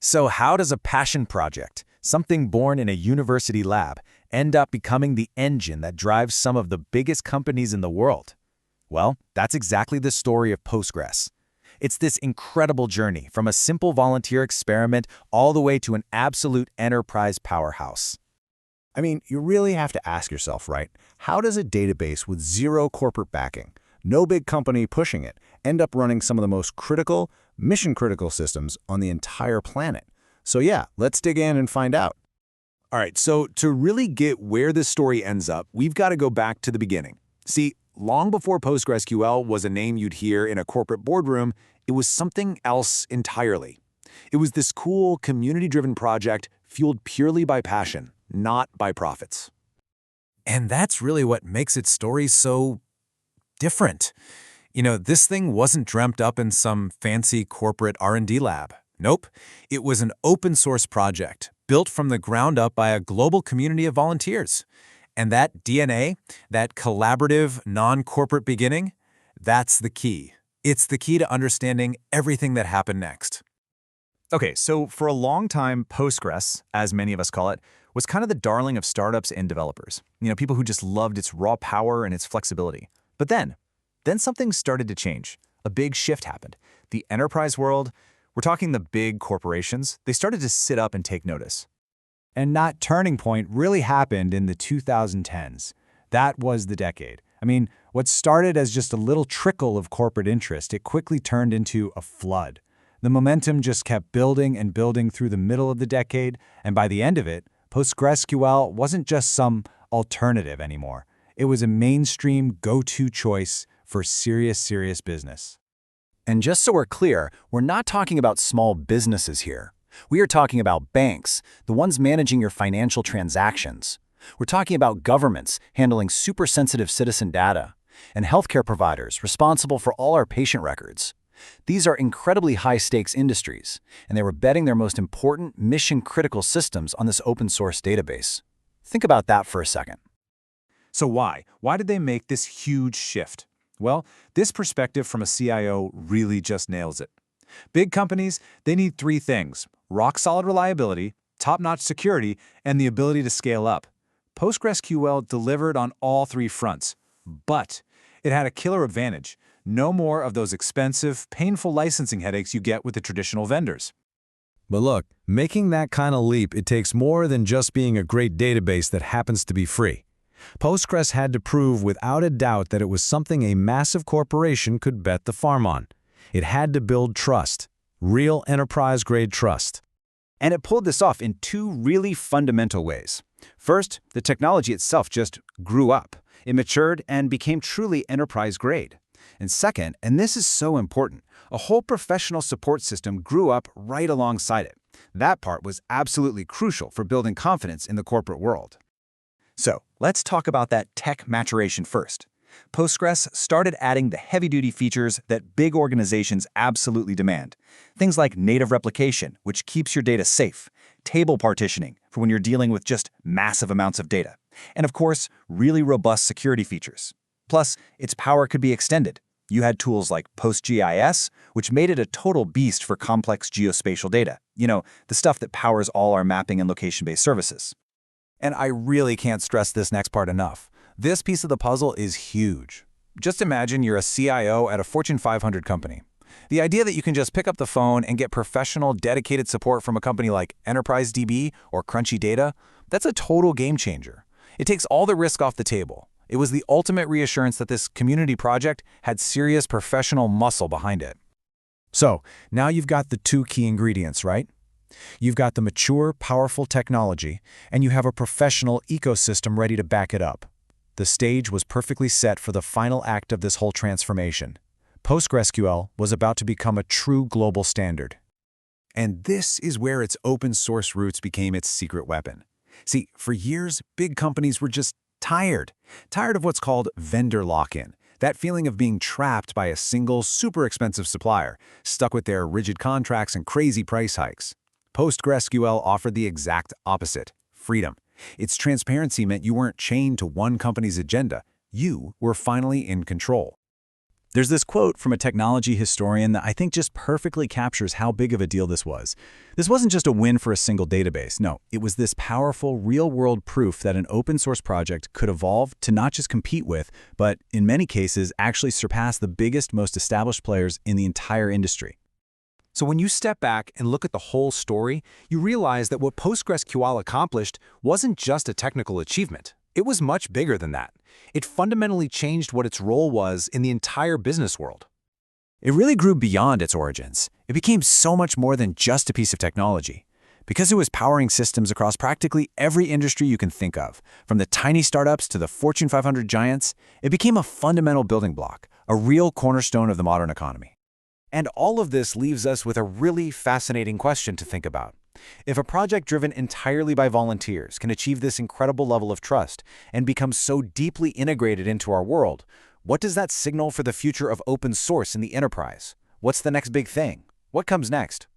So how does a passion project, something born in a university lab, end up becoming the engine that drives some of the biggest companies in the world? Well, that's exactly the story of Postgres. It's this incredible journey from a simple volunteer experiment all the way to an absolute enterprise powerhouse. I mean, you really have to ask yourself, right? How does a database with zero corporate backing, no big company pushing it, end up running some of the most critical, mission-critical systems on the entire planet? So yeah, let's dig in and find out. All right, so to really get where this story ends up, we've got to go back to the beginning. See, long before PostgreSQL was a name you'd hear in a corporate boardroom, it was something else entirely. It was this cool, community-driven project fueled purely by passion, not by profits. And that's really what makes its story so different. This thing wasn't dreamt up in some fancy corporate R&D lab. Nope, it was an open-source project built from the ground up by a global community of volunteers. And that DNA, that collaborative, non-corporate beginning, that's the key. It's the key to understanding everything that happened next. Okay, so for a long time, Postgres, as many of us call it, was kind of the darling of startups and developers. People who just loved its raw power and its flexibility. But then something started to change. A big shift happened. The enterprise world, we're talking the big corporations, they started to sit up and take notice. And that turning point really happened in the 2010s. That was the decade. What started as just a little trickle of corporate interest, it quickly turned into a flood. The momentum just kept building and building through the middle of the decade, and by the end of it, PostgreSQL wasn't just some alternative anymore. It was a mainstream go-to choice for serious business. And just so we're clear, we're not talking about small businesses here. We are talking about banks, the ones managing your financial transactions. We're talking about governments handling super sensitive citizen data, and healthcare providers responsible for all our patient records. These are incredibly high-stakes industries, and they were betting their most important mission-critical systems on this open-source database. Think about that for a second. So why? Why did they make this huge shift? Well, this perspective from a CIO really just nails it. Big companies, they need three things: rock-solid reliability, top-notch security, and the ability to scale up. PostgreSQL delivered on all three fronts, but it had a killer advantage. No more of those expensive, painful licensing headaches you get with the traditional vendors. But look, making that kind of leap, it takes more than just being a great database that happens to be free. Postgres had to prove without a doubt that it was something a massive corporation could bet the farm on. It had to build trust, real enterprise-grade trust. And it pulled this off in two really fundamental ways. First, the technology itself just grew up. It matured and became truly enterprise-grade. And second, and this is so important, a whole professional support system grew up right alongside it. That part was absolutely crucial for building confidence in the corporate world. So, let's talk about that tech maturation first. Postgres started adding the heavy-duty features that big organizations absolutely demand. Things like native replication, which keeps your data safe, table partitioning for when you're dealing with just massive amounts of data, and of course, really robust security features. Plus, its power could be extended. You had tools like PostGIS, which made it a total beast for complex geospatial data. The stuff that powers all our mapping and location-based services. And I really can't stress this next part enough. This piece of the puzzle is huge. Just imagine you're a CIO at a Fortune 500 company. The idea that you can just pick up the phone and get professional, dedicated support from a company like EnterpriseDB or Crunchy Data, that's a total game changer. It takes all the risk off the table. It was the ultimate reassurance that this community project had serious professional muscle behind it. So, now you've got the two key ingredients, right? You've got the mature, powerful technology, and you have a professional ecosystem ready to back it up. The stage was perfectly set for the final act of this whole transformation. PostgreSQL was about to become a true global standard. And this is where its open-source roots became its secret weapon. See, for years, big companies were just tired of what's called vendor lock-in, that feeling of being trapped by a single, super expensive supplier, stuck with their rigid contracts and crazy price hikes. PostgreSQL offered the exact opposite: freedom. Its transparency meant you weren't chained to one company's agenda. You were finally in control. There's this quote from a technology historian that I think just perfectly captures how big of a deal this was. This wasn't just a win for a single database. No, it was this powerful, real-world proof that an open-source project could evolve to not just compete with, but in many cases actually surpass the biggest, most established players in the entire industry. So when you step back and look at the whole story, you realize that what PostgreSQL accomplished wasn't just a technical achievement. It was much bigger than that. It fundamentally changed what its role was in the entire business world. It really grew beyond its origins. It became so much more than just a piece of technology. Because it was powering systems across practically every industry you can think of, from the tiny startups to the Fortune 500 giants, it became a fundamental building block, a real cornerstone of the modern economy. And all of this leaves us with a really fascinating question to think about. If a project driven entirely by volunteers can achieve this incredible level of trust and become so deeply integrated into our world, what does that signal for the future of open source in the enterprise? What's the next big thing? What comes next?